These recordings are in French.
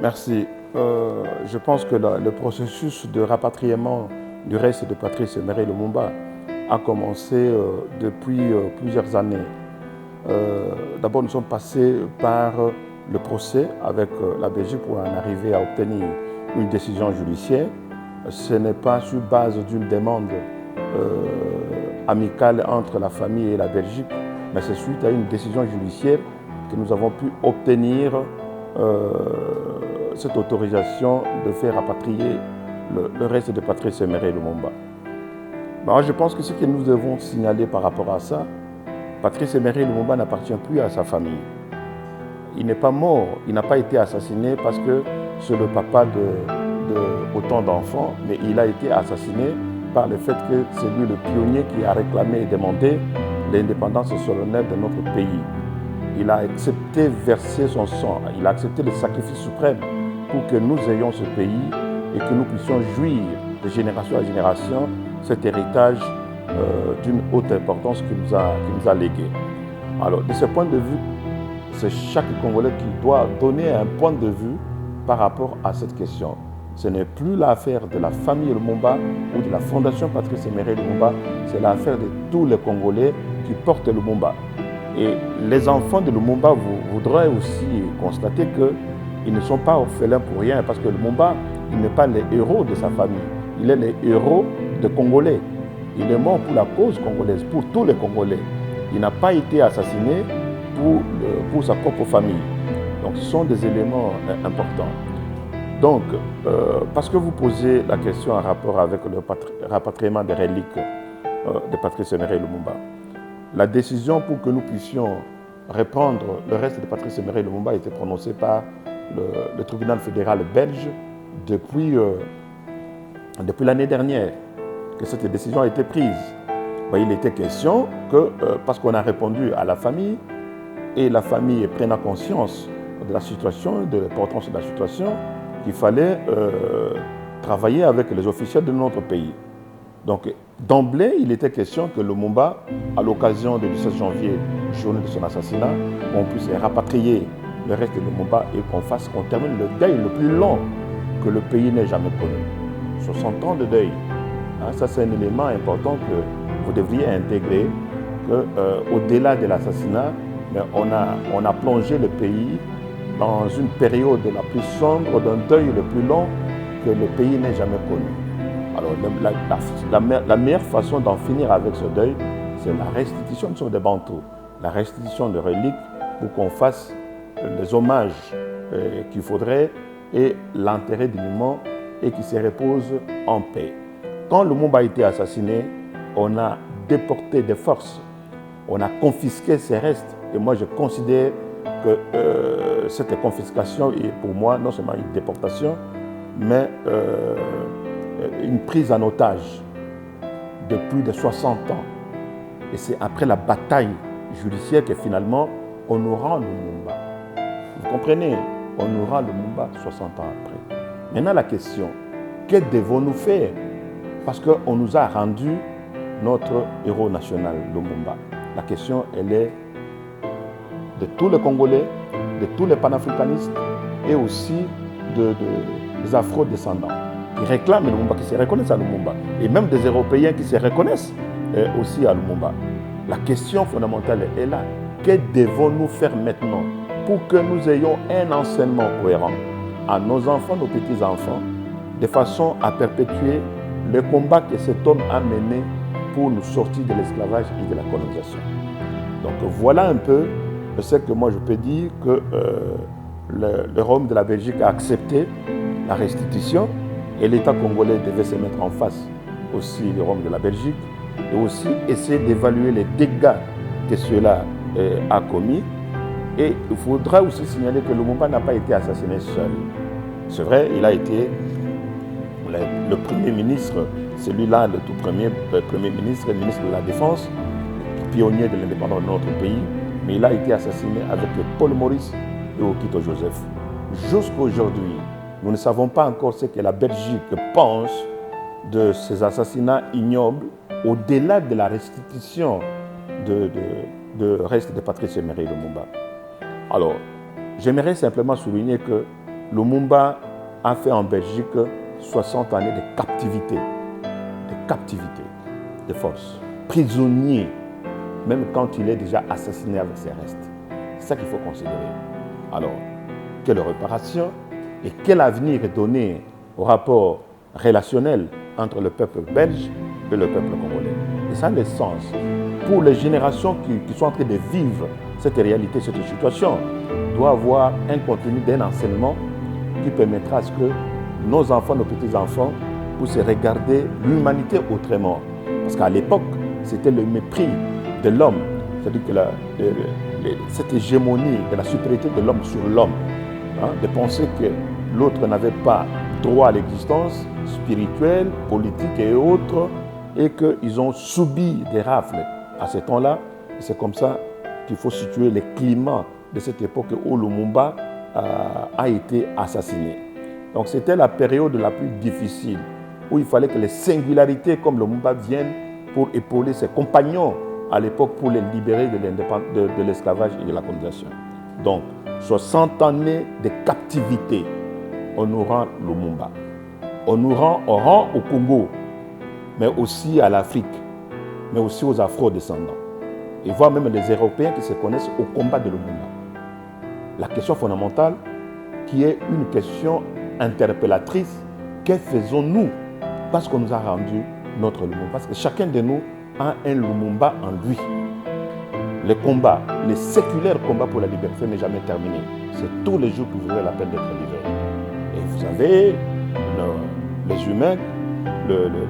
Merci. Je pense que le processus de rapatriement du reste de Patrice Emery Lumumba a commencé depuis plusieurs années. D'abord, nous sommes passés par le procès avec la Belgique pour en arriver à obtenir une décision judiciaire. Ce n'est pas sur base d'une demande amicale entre la famille et la Belgique, mais c'est suite à une décision judiciaire que nous avons pu obtenir cette autorisation de faire rapatrier le reste de Patrice Emery Lumumba. Moi, je pense que ce que nous devons signaler par rapport à ça, Patrice Emery Lumumba n'appartient plus à sa famille. Il n'est pas mort, il n'a pas été assassiné parce que c'est le papa de autant d'enfants, mais il a été assassiné par le fait que c'est lui le pionnier qui a réclamé et demandé l'indépendance solennelle de notre pays. Il a accepté verser son sang, il a accepté le sacrifice suprême pour que nous ayons ce pays et que nous puissions jouir de génération à génération cet héritage d'une haute importance qu'il nous a légué. Alors, de ce point de vue, c'est chaque Congolais qui doit donner un point de vue par rapport à cette question. Ce n'est plus l'affaire de la famille Lumumba ou de la Fondation Patrice Emery Lumumba, c'est l'affaire de tous les Congolais qui portent Lumumba. Et les enfants de Lumumba voudraient aussi constater qu'ils ne sont pas orphelins pour rien, parce que Lumumba, il n'est pas le héros de sa famille, il est le héros des Congolais. Il est mort pour la cause congolaise, pour tous les Congolais. Il n'a pas été assassiné pour sa propre famille. Donc ce sont des éléments importants. Donc, parce que vous posez la question en rapport avec le rapatriement des reliques de Patrice Emery Lumumba, la décision pour que nous puissions reprendre le reste de Patrice Emery Lumumba a été prononcée par le tribunal fédéral belge depuis l'année dernière que cette décision a été prise. Il était question que, parce qu'on a répondu à la famille, et la famille prenant conscience de la situation, de l'importance de la situation, qu'il fallait travailler avec les officiels de notre pays. Donc, d'emblée, il était question que Lumumba, à l'occasion du 17 janvier, journée de son assassinat, on puisse rapatrier le reste de Lumumba et qu'on termine le deuil le plus long que le pays n'ait jamais connu. 60 ans de deuil. Ça, c'est un élément important que vous devriez intégrer, qu'au-delà de l'assassinat, on a plongé le pays dans une période la plus sombre, d'un deuil le plus long que le pays n'ait jamais connu. Alors, la meilleure façon d'en finir avec ce deuil, c'est la restitution, nous sommes des Bantous, la restitution de reliques pour qu'on fasse les hommages qu'il faudrait et l'enterrer dignement et qu'il se repose en paix. Quand Lumumba a été assassiné, on a déporté des forces, on a confisqué ses restes. Et moi, je considère que cette confiscation est pour moi non seulement une déportation, mais une prise en otage de plus de 60 ans. Et c'est après la bataille judiciaire que finalement, on nous rend Lumumba. Vous comprenez? On nous rend Lumumba 60 ans après. Maintenant, la question, que devons-nous faire? Parce qu'on nous a rendu notre héros national, Lumumba. La question, elle est de tous les Congolais, de tous les panafricanistes et aussi des afro-descendants qui réclament Lumumba, qui se reconnaissent à Lumumba, et même des Européens qui se reconnaissent aussi à Lumumba. La question fondamentale est là. Que devons-nous faire maintenant pour que nous ayons un enseignement cohérent à nos enfants, nos petits-enfants, de façon à perpétuer le combat que cet homme a mené pour nous sortir de l'esclavage et de la colonisation. Donc voilà un peu ce que moi je peux dire que le Rome de la Belgique a accepté la restitution et l'État congolais devait se mettre en face aussi du Rome de la Belgique et aussi essayer d'évaluer les dégâts que cela a commis. Et il faudra aussi signaler que Lumumba n'a pas été assassiné seul. C'est vrai, il a été le Premier ministre, celui-là, le tout premier Premier ministre, le ministre de la Défense, pionnier de l'indépendance de notre pays, mais il a été assassiné avec Paul Maurice et Okito Joseph. Jusqu'à aujourd'hui, nous ne savons pas encore ce que la Belgique pense de ces assassinats ignobles, au-delà de la restitution de restes de Patrice Emery Lumumba. Alors, j'aimerais simplement souligner que Lumumba a fait en Belgique 60 années de captivité, de force, prisonnier, même quand il est déjà assassiné avec ses restes. C'est ça qu'il faut considérer. Alors, quelle réparation et quel avenir est donné au rapport relationnel entre le peuple belge et le peuple congolais? Et ça a le sens. Pour les générations qui sont en train de vivre cette réalité, cette situation, doit avoir un contenu d'un enseignement qui permettra à ce que nos enfants, nos petits-enfants puissent regarder l'humanité autrement. Parce qu'à l'époque, c'était le mépris de l'homme, c'est-à-dire que cette hégémonie de la supériorité de l'homme sur l'homme, de penser que l'autre n'avait pas droit à l'existence spirituelle, politique et autres, et qu'ils ont subi des rafles à ce temps-là. C'est comme ça qu'il faut situer le climat de cette époque où Lumumba a été assassiné. Donc c'était la période la plus difficile, où il fallait que les singularités comme Lumumba viennent pour épauler ses compagnons à l'époque pour les libérer de l'esclavage et de la colonisation. Donc, 60 années de captivité honorant Lumumba. Honorant au Congo, mais aussi à l'Afrique, mais aussi aux Afro-descendants. Et voire même les Européens qui se connaissent au combat de Lumumba. La question fondamentale, qui est une question interpellatrice, que faisons-nous parce qu'on nous a rendu notre Lumumba? Parce que chacun de nous a un Lumumba en lui. Le combat, le séculaire combat pour la liberté n'est jamais terminé. C'est tous les jours que vous avez la peine d'être libéré. Et vous avez les humains,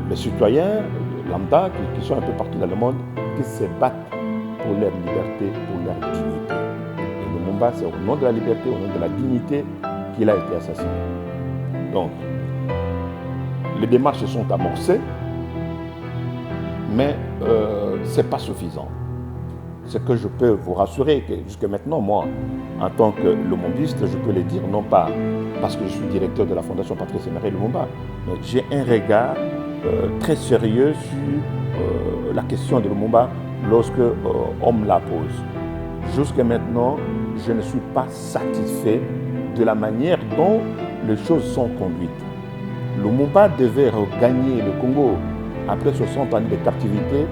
les citoyens, lambda, qui sont un peu partout dans le monde, qui se battent pour leur liberté, pour leur dignité. Et Lumumba, c'est au nom de la liberté, au nom de la dignité qu'il a été assassiné. Donc, les démarches sont amorcées, mais ce n'est pas suffisant. Ce que je peux vous rassurer, que jusqu'à maintenant, moi, en tant que lumumbiste, je peux le dire, non pas parce que je suis directeur de la Fondation Patrice Emery Lumumba, mais j'ai un regard très sérieux sur la question de Lumumba lorsque on me la pose. Jusqu'à maintenant, je ne suis pas satisfait de la manière dont les choses sont conduites. Lumumba devait regagner le Congo après 60 années de captivité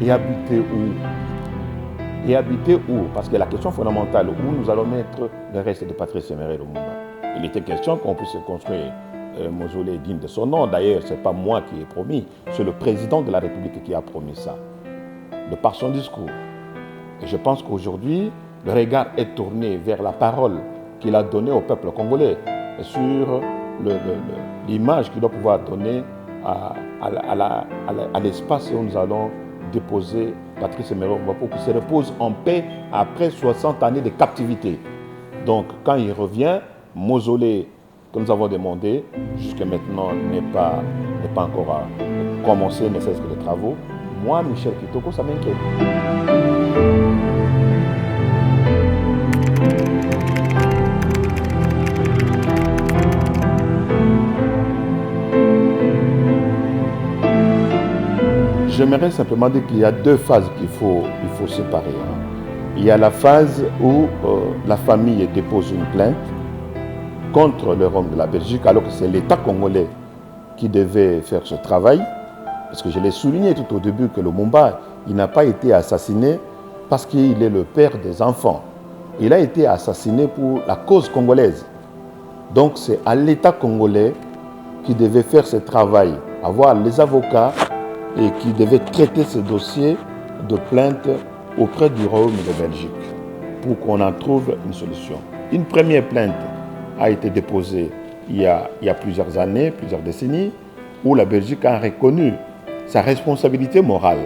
et habiter où? Et habiter où? Parce que la question fondamentale, où nous allons mettre le reste de Patrice Emery Lumumba? Il était question qu'on puisse construire un mausolée digne de son nom. D'ailleurs, ce n'est pas moi qui ai promis, c'est le président de la République qui a promis ça, de par son discours. Et je pense qu'aujourd'hui, le regard est tourné vers la parole qu'il a donnée au peuple congolais et sur l'image qu'il doit pouvoir donner à l'espace où nous allons déposer Patrice Emery Lumumba pour qu'il se repose en paix après 60 années de captivité. Donc, quand il revient, mausolée que nous avons demandé, jusqu'à maintenant n'est pas encore commencé, ne serait-ce que les travaux. Moi, Michel Kitoko, ça m'inquiète. J'aimerais simplement dire qu'il y a deux phases qu'il faut séparer. Il y a la phase où la famille dépose une plainte contre le Rome de la Belgique, alors que c'est l'État congolais qui devait faire ce travail. Parce que je l'ai souligné tout au début que Lumumba, il n'a pas été assassiné parce qu'il est le père des enfants. Il a été assassiné pour la cause congolaise. Donc c'est à l'État congolais qui devait faire ce travail, avoir les avocats et qui devait traiter ce dossier de plainte auprès du Royaume de Belgique pour qu'on en trouve une solution. Une première plainte a été déposée il y a plusieurs années, plusieurs décennies, où la Belgique a reconnu sa responsabilité morale.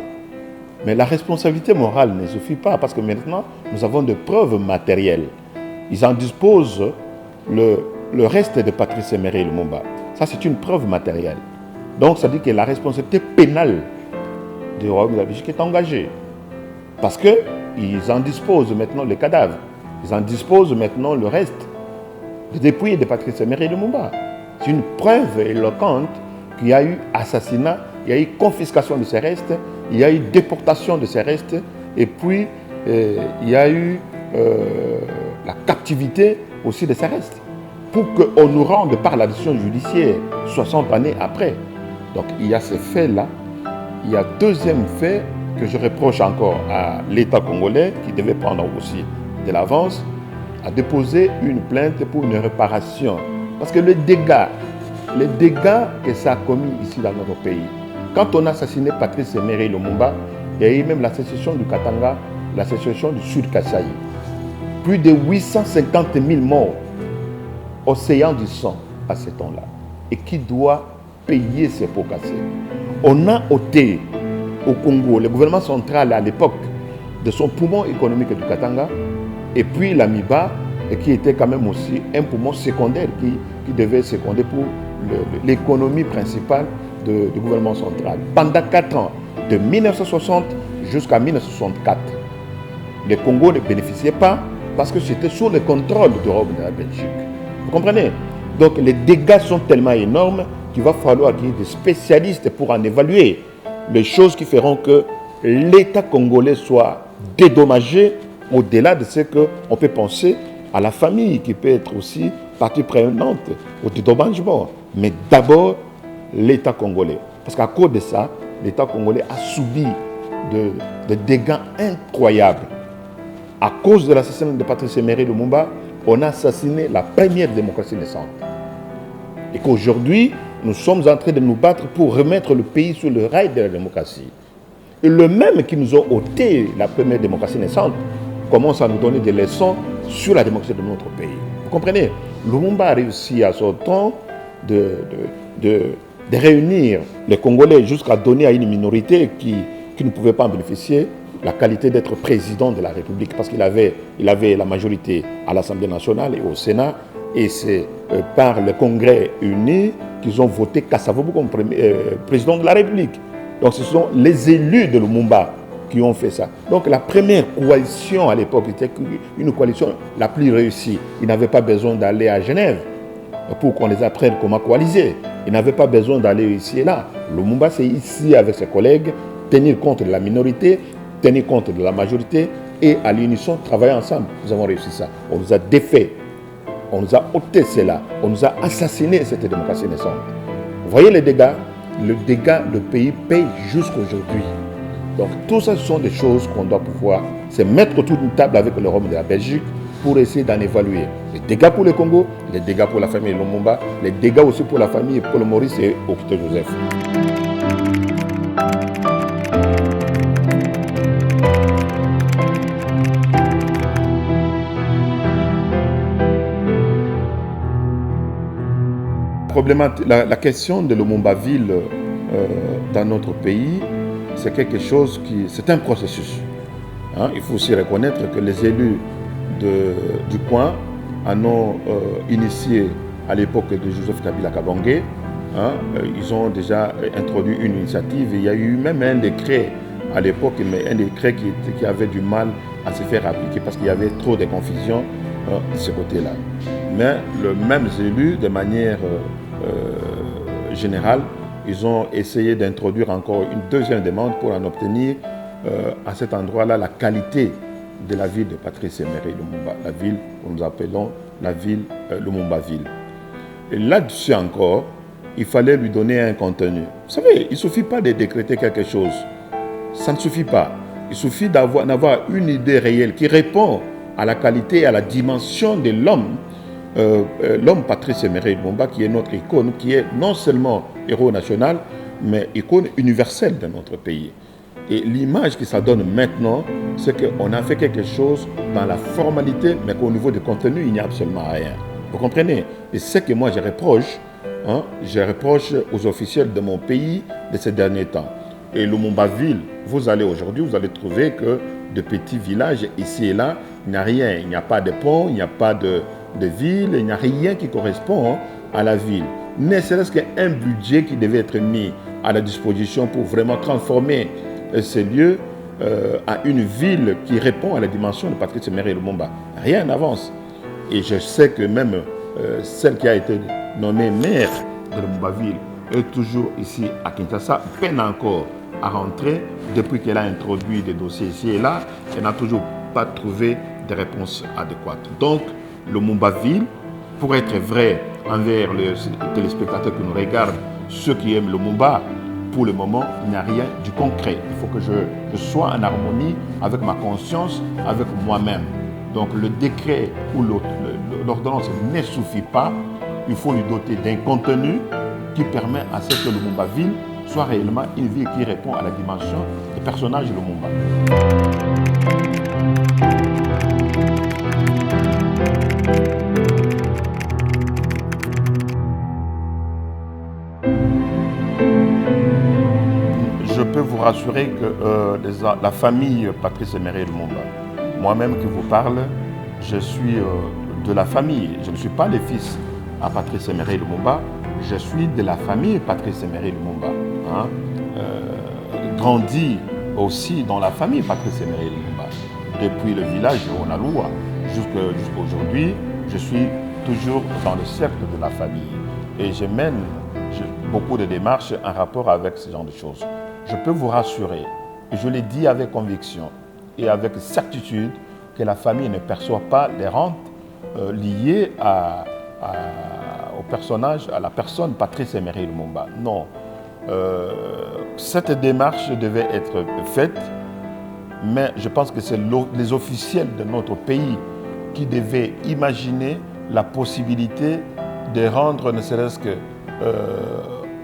Mais la responsabilité morale ne suffit pas parce que maintenant, nous avons des preuves matérielles. Ils en disposent le reste de Patrice Emery Lumumba. Ça, c'est une preuve matérielle. Donc, ça dit que la responsabilité pénale du royaume de la Belgique est engagée. Parce qu'ils en disposent maintenant les cadavres. Ils en disposent maintenant le reste des dépouilles de Patrice Emery Lumumba. C'est une preuve éloquente qu'il y a eu assassinat, il y a eu confiscation de ses restes, il y a eu déportation de ses restes, et puis il y a eu la captivité aussi de ses restes, pour qu'on nous rende par la décision judiciaire 60 années après. Donc il y a ces faits-là. Il y a deuxième fait que je reproche encore à l'État congolais, qui devait prendre aussi de l'avance, à déposer une plainte pour une réparation. Parce que les dégâts que ça a commis ici dans notre pays, quand on a assassiné Patrice Emery Lumumba, il y a eu même la sécession du Katanga, la sécession du Sud Kasaï. Plus de 850 000 morts, océan du sang à ce temps-là. Et qui doit payer ces pots cassés? On a ôté au Congo, le gouvernement central à l'époque, de son poumon économique du Katanga, et puis l'Amiba, qui était quand même aussi un poumon secondaire qui devait seconder pour l'économie principale du gouvernement central. Pendant 4 ans, de 1960 jusqu'à 1964, le Congo ne bénéficiait pas parce que c'était sous le contrôle de l'Europe de la Belgique. Vous comprenez? Donc les dégâts sont tellement énormes qu'il va falloir qu'il y ait des spécialistes pour en évaluer les choses qui feront que l'État congolais soit dédommagé au-delà de ce qu'on peut penser à la famille qui peut être aussi partie prenante au dédommagement. Mais d'abord, l'État congolais. Parce qu'à cause de ça, l'État congolais a subi de dégâts incroyables. À cause de l'assassinat de Patrice Emery Lumumba, on a assassiné la première démocratie naissante. Et qu'aujourd'hui, nous sommes en train de nous battre pour remettre le pays sur le rail de la démocratie. Et le même qui nous a ôté la première démocratie naissante commence à nous donner des leçons sur la démocratie de notre pays. Vous comprenez? Lumumba a réussi à son temps de réunir les Congolais jusqu'à donner à une minorité qui ne pouvait pas en bénéficier la qualité d'être président de la République, parce qu'il avait la majorité à l'Assemblée nationale et au Sénat, et c'est par le Congrès uni qu'ils ont voté Kasavubu comme président de la République. Donc ce sont les élus de Lumumba qui ont fait ça. Donc la première coalition à l'époque était une coalition la plus réussie. Ils n'avaient pas besoin d'aller à Genève pour qu'on les apprenne comment coaliser. Ils n'avaient pas besoin d'aller ici et là. Lumumba, c'est ici avec ses collègues, tenir compte de la minorité, tenir compte de la majorité et à l'unisson travailler ensemble. Nous avons réussi ça. On nous a défait, on nous a ôté cela, on nous a assassiné cette démocratie naissante. Vous voyez les dégâts? Le dégât, le pays paye jusqu'à aujourd'hui. Donc tout ça, ce sont des choses qu'on doit pouvoir se mettre autour d'une table avec le Rome de la Belgique pour essayer d'en évaluer. Les dégâts pour le Congo, les dégâts pour la famille Lumumba, les dégâts aussi pour la famille Paul Maurice et Auguste Joseph. La question de Lumumba-Ville dans notre pays, c'est quelque chose c'est un processus. Hein? Il faut aussi reconnaître que les élus du coin en ont initié à l'époque de Joseph Kabila Kabange. Hein? Ils ont déjà introduit une initiative. Il y a eu même un décret à l'époque, mais un décret qui avait du mal à se faire appliquer parce qu'il y avait trop de confusion de ce côté-là. Mais le même élu, de manière générale, ils ont essayé d'introduire encore une deuxième demande pour en obtenir à cet endroit-là la qualité de la ville de Patrice Emery Lumumba, la ville que nous appelons la ville Lumumba-Ville. Et là-dessus encore, il fallait lui donner un contenu. Vous savez, il ne suffit pas de décréter quelque chose. Ça ne suffit pas. Il suffit d'avoir une idée réelle qui répond à la qualité et à la dimension de l'homme. L'homme Patrice Emery Lumumba, qui est notre icône, qui est non seulement héros national, mais icône universelle de notre pays. Et l'image que ça donne maintenant, c'est qu'on a fait quelque chose dans la formalité, mais qu'au niveau du contenu, il n'y a absolument rien. Vous comprenez? Et c'est ce que moi je reproche aux officiels de mon pays de ces derniers temps. Et Lumumba-Ville, vous allez aujourd'hui, vous allez trouver que de petits villages ici et là, il n'y a rien. Il n'y a pas de pont, il n'y a pas de ville, il n'y a rien qui correspond à la ville. Ne serait-ce qu'un budget qui devait être mis à la disposition pour vraiment transformer ces lieux à une ville qui répond à la dimension de Patrice Emery Lumumba. Rien n'avance. Et je sais que même celle qui a été nommée maire de Lumumba-Ville est toujours ici à Kinshasa, peine encore à rentrer. Depuis qu'elle a introduit des dossiers ici et là, elle n'a toujours pas trouvé de réponse adéquate. Donc, Lumumba-Ville, pour être vrai envers les téléspectateurs qui nous regardent, ceux qui aiment Lumumba, pour le moment, il n'y a rien du concret. Il faut que je sois en harmonie avec ma conscience, avec moi-même. Donc le décret ou l'ordonnance ne suffit pas. Il faut lui doter d'un contenu qui permet à ce que Lumumba-Ville soit réellement une ville qui répond à la dimension du personnage de Lumumba. Je peux vous rassurer que la famille Patrice Emery Lumumba, moi-même qui vous parle, je suis de la famille. Je ne suis pas le fils à Patrice Emery Lumumba, je suis de la famille Patrice Emery Lumumba. Hein? Grandi aussi dans la famille Patrice Emery Lumumba. Depuis le village de Onaloua jusqu'à aujourd'hui, je suis toujours dans le cercle de la famille. Et je mène beaucoup de démarches en rapport avec ce genre de choses. Je peux vous rassurer, et je l'ai dit avec conviction et avec certitude, que la famille ne perçoit pas les rentes liées au personnage, à la personne Patrice Emery Lumumba. Non. Cette démarche devait être faite, mais je pense que c'est les officiels de notre pays qui devaient imaginer la possibilité de rendre ne serait-ce que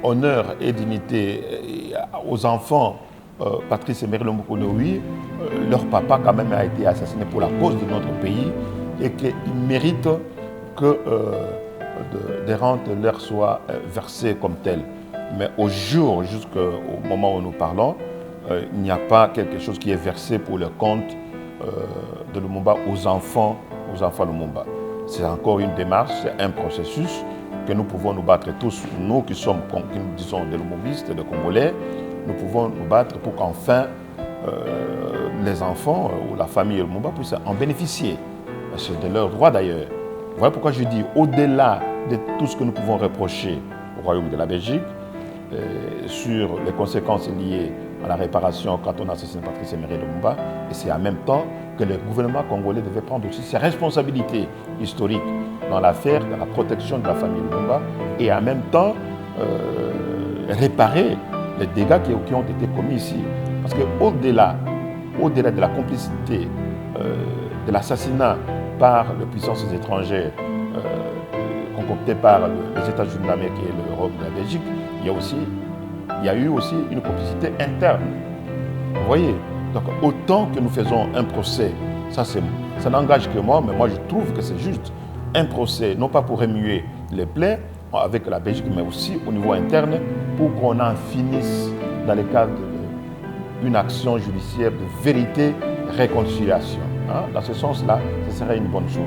honneur et dignité aux enfants Patrice Emery Lumumba. Leur papa quand même a été assassiné pour la cause de notre pays et qu'ils méritent que des rentes leur soient versées comme telles. Mais au jour, jusqu'au moment où nous parlons, il n'y a pas quelque chose qui est versé pour le compte de Lumumba aux enfants Lumumba. C'est encore une démarche, c'est un processus que nous pouvons nous battre tous, nous qui nous disons des Lumumbistes, des Congolais, nous pouvons nous battre pour qu'enfin les enfants ou la famille Lumumba puissent en bénéficier. C'est de leur droit d'ailleurs. Voilà pourquoi je dis, au-delà de tout ce que nous pouvons reprocher au Royaume de la Belgique, sur les conséquences liées à la réparation quand on assassine Patrice Emery Lumumba, et c'est en même temps que le gouvernement congolais devait prendre aussi ses responsabilités historiques dans l'affaire de la protection de la famille Lumumba et en même temps réparer les dégâts qui ont été commis ici. Parce qu'au-delà de la complicité de l'assassinat par les puissances étrangères concocté par les États-Unis d'Amérique et l'Europe de la Belgique, il y a eu aussi une complicité interne. Vous voyez? Donc autant que nous faisons un procès, ça n'engage que moi, mais moi je trouve que c'est juste un procès, non pas pour remuer les plaies avec la Belgique, mais aussi au niveau interne, pour qu'on en finisse dans le cadre d'une action judiciaire de vérité, réconciliation. Hein? Dans ce sens-là, ce serait une bonne chose.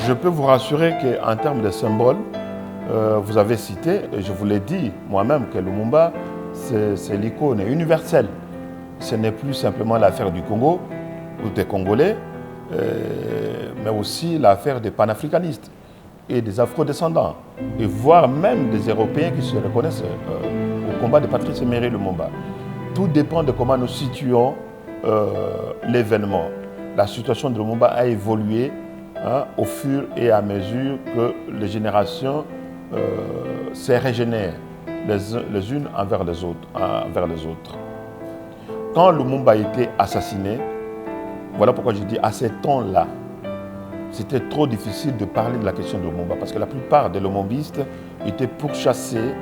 Je peux vous rassurer qu'en termes de symboles, vous avez cité, et je vous l'ai dit moi-même, que Lumumba, c'est l'icône universelle. Ce n'est plus simplement l'affaire du Congo ou des Congolais, mais aussi l'affaire des panafricanistes et des afro-descendants, et voire même des Européens qui se reconnaissent au combat de Patrice Emery Lumumba. Tout dépend de comment nous situons l'événement. La situation de Lumumba a évolué au fur et à mesure que les générations se régénèrent les unes envers les autres. Quand Lumumba a été assassiné, voilà pourquoi je dis à ces temps-là, c'était trop difficile de parler de la question de Lumumba parce que la plupart des lumumbistes étaient pourchassés.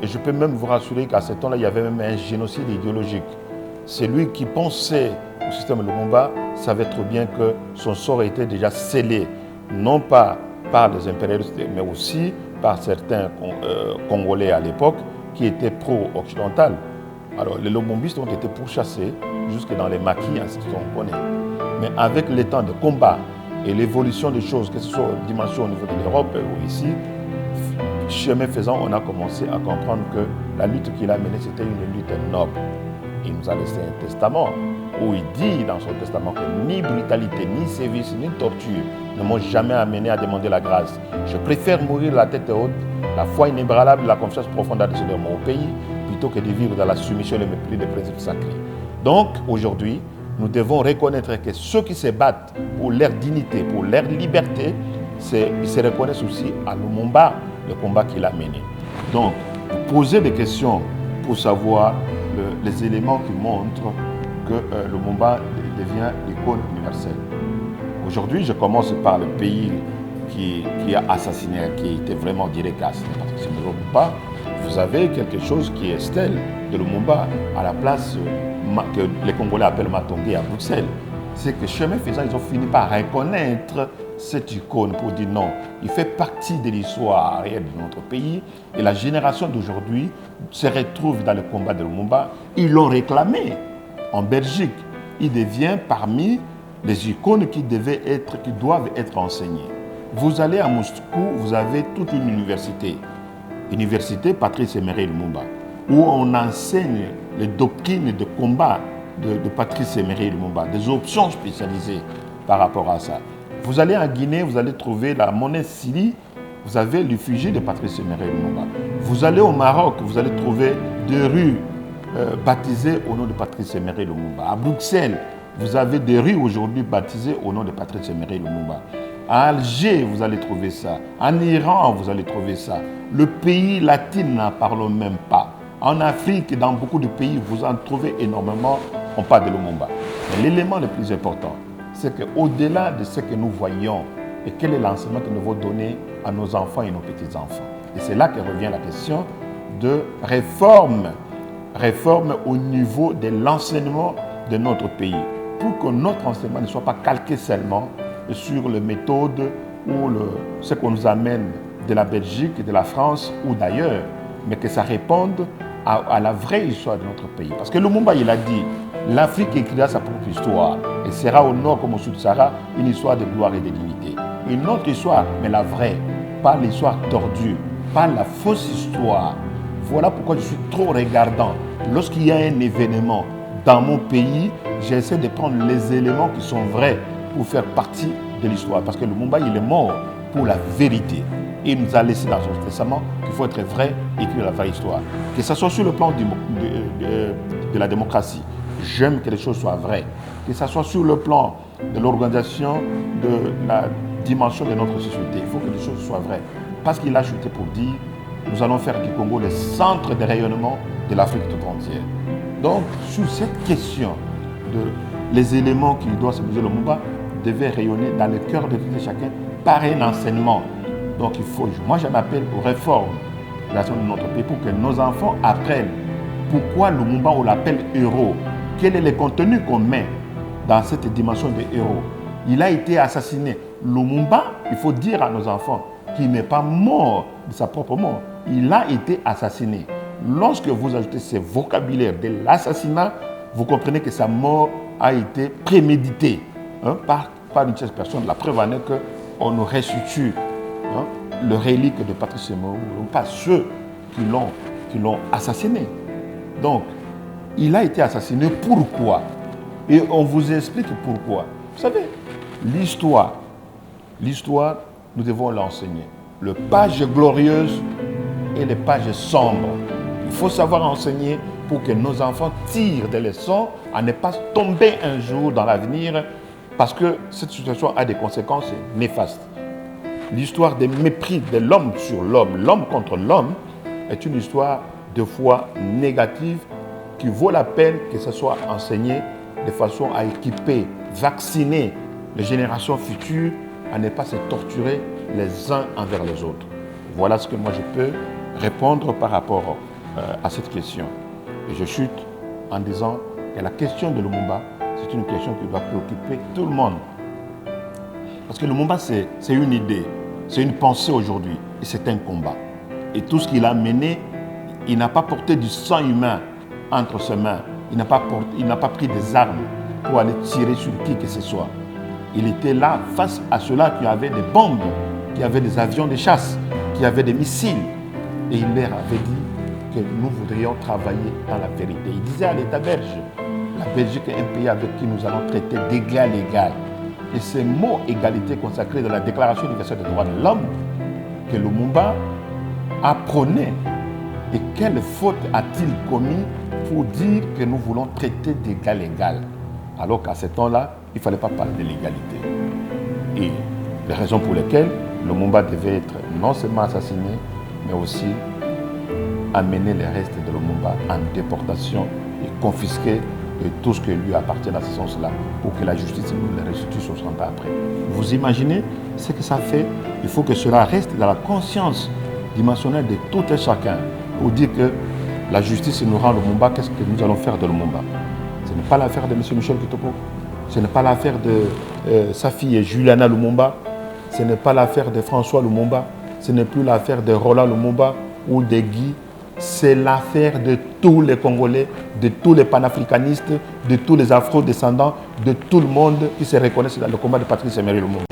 Et je peux même vous rassurer qu'à ce temps-là, il y avait même un génocide idéologique. Celui qui pensait au système Lumumba savait trop bien que son sort était déjà scellé, non pas par les impérialistes, mais aussi par certains Congolais à l'époque qui étaient pro-occidentaux. Alors les lumumbistes ont été pourchassés jusque dans les maquis, ainsi de suite, on connaît. Mais avec le temps de combat et l'évolution des choses, que ce soit en dimension au niveau de l'Europe ou ici, chemin faisant, on a commencé à comprendre que la lutte qu'il a menée, c'était une lutte noble. Il nous a laissé un testament où il dit dans son testament que ni brutalité, ni sévice, ni torture ne m'ont jamais amené à demander la grâce. Je préfère mourir la tête haute, la foi inébranlable, la confiance profonde à décider mon pays, plutôt que de vivre dans la soumission et le mépris des principes sacrés. Donc, aujourd'hui, nous devons reconnaître que ceux qui se battent pour leur dignité, pour leur liberté, ils se reconnaissent aussi à Lumumba, le combat qu'il a mené. Donc, poser des questions pour savoir les éléments qui montrent que Lumumba devient l'icône universelle. Aujourd'hui, je commence par le pays qui a assassiné, qui était vraiment direct à assassiner Patrice Lumumba. Vous avez quelque chose qui est stèle de Lumumba à la place que les Congolais appellent Matongé à Bruxelles. C'est que chemin faisant, ils ont fini par reconnaître cette icône pour dire non, il fait partie de l'histoire réelle de notre pays et la génération d'aujourd'hui se retrouve dans le combat de Lumumba. Ils l'ont réclamé en Belgique. Il devient parmi les icônes qui doivent être enseignées. Vous allez à Moscou, vous avez toute une université. Université Patrice Emery Lumumba, où on enseigne les doctrines de combat de Patrice Emery Lumumba, des options spécialisées par rapport à ça. Vous allez en Guinée, vous allez trouver la monnaie Sili, vous avez l'effigie de Patrice Emery Lumumba. Vous allez au Maroc, vous allez trouver des rues baptisées au nom de Patrice Emery Lumumba. À Bruxelles, vous avez des rues aujourd'hui baptisées au nom de Patrice Emery Lumumba. À Alger, vous allez trouver ça. En Iran, vous allez trouver ça. Le pays latin, n'en parlons même pas. En Afrique, dans beaucoup de pays, vous en trouvez énormément. On parle de Lumumba. Mais l'élément le plus important, c'est qu'au-delà de ce que nous voyons, et quel est l'enseignement que nous devons donner à nos enfants et nos petits-enfants. Et c'est là que revient la question de réforme au niveau de l'enseignement de notre pays, pour que notre enseignement ne soit pas calqué seulement sur les méthodes ou ce qu'on nous amène de la Belgique, de la France ou d'ailleurs, mais que ça réponde à la vraie histoire de notre pays. Parce que Lumumba, il a dit, l'Afrique écrira sa propre histoire et sera au nord comme au sud Sahara une histoire de gloire et de dignité. Une autre histoire, mais la vraie, pas l'histoire tordue, pas la fausse histoire. Voilà pourquoi je suis trop regardant. Lorsqu'il y a un événement dans mon pays, j'essaie de prendre les éléments qui sont vrais pour faire partie de l'histoire. Parce que Lumumba, il est mort pour la vérité. Et il nous a laissé dans son testament qu'il faut être vrai et écrire la vraie histoire. Que ce soit sur le plan de la démocratie, j'aime que les choses soient vraies. Que ce soit sur le plan de l'organisation de la dimension de notre société, il faut que les choses soient vraies. Parce qu'il a chuté pour dire, nous allons faire du Congo le centre de rayonnement de l'Afrique tout entière. Donc, sur cette question les éléments qui doivent se poser le Lumumba devaient rayonner dans le cœur de tout et chacun par un enseignement. Donc moi j'en appelle aux réformes de notre pays pour que nos enfants apprennent pourquoi Lumumba on l'appelle héros. Quel est le contenu qu'on met dans cette dimension de héros. Il a été assassiné. Lumumba, il faut dire à nos enfants qu'il n'est pas mort de sa propre mort. Il a été assassiné. Lorsque vous ajoutez ce vocabulaire de l'assassinat, vous comprenez que sa mort a été préméditée par une tierce personne. La preuve en est qu'on nous restitue le relique de Patrice Emery, pas ceux qui l'ont assassiné. Donc, il a été assassiné. Pourquoi? Et on vous explique pourquoi. Vous savez, l'histoire, nous devons l'enseigner. Les pages glorieuses et les pages sombres. Il faut savoir enseigner pour que nos enfants tirent des leçons à ne pas tomber un jour dans l'avenir parce que cette situation a des conséquences néfastes. L'histoire des mépris de l'homme sur l'homme, l'homme contre l'homme, est une histoire de foi négative qui vaut la peine que ce soit enseigné de façon à équiper, vacciner les générations futures à ne pas se torturer les uns envers les autres. Voilà ce que moi je peux répondre par rapport à cette question. Et je chute en disant que la question de Lumumba, c'est une question qui doit préoccuper tout le monde. Parce que Lumumba, c'est une idée, c'est une pensée aujourd'hui, et c'est un combat. Et tout ce qu'il a mené, il n'a pas porté du sang humain entre ses mains. Il n'a pas pris des armes pour aller tirer sur qui que ce soit. Il était là face à ceux-là qui avaient des bombes, qui avaient des avions de chasse, qui avaient des missiles. Et il leur avait dit que nous voudrions travailler dans la vérité. Il disait à l'État belge, la Belgique est un pays avec qui nous allons traiter d'égal à égal. Et ces mots égalité consacrés dans la Déclaration universelle des droits de l'homme, que Lumumba a prôné. Et quelle faute a-t-il commis pour dire que nous voulons traiter d'égal à égal? Alors qu'à ce temps-là, il ne fallait pas parler de l'égalité. Et les raisons pour lesquelles Lumumba devait être non seulement assassiné, mais aussi amener les restes de Lumumba en déportation et confisquer tout ce qui lui appartient à ce sens-là pour que la justice nous le restitue 60 ans après. Vous imaginez ce que ça fait? Il faut que cela reste dans la conscience dimensionnelle de tout et chacun pour dire que la justice nous rend Lumumba, qu'est-ce que nous allons faire de Lumumba? Ce n'est pas l'affaire de M. Michel Kitoko, ce n'est pas l'affaire de sa fille Juliana Lumumba, ce n'est pas l'affaire de François Lumumba, ce n'est plus l'affaire de Roland Lumumba ou de Guy, c'est l'affaire de tous les Congolais, de tous les panafricanistes, de tous les afro-descendants, de tout le monde qui se reconnaissent dans le combat de Patrice Emery Lumumba.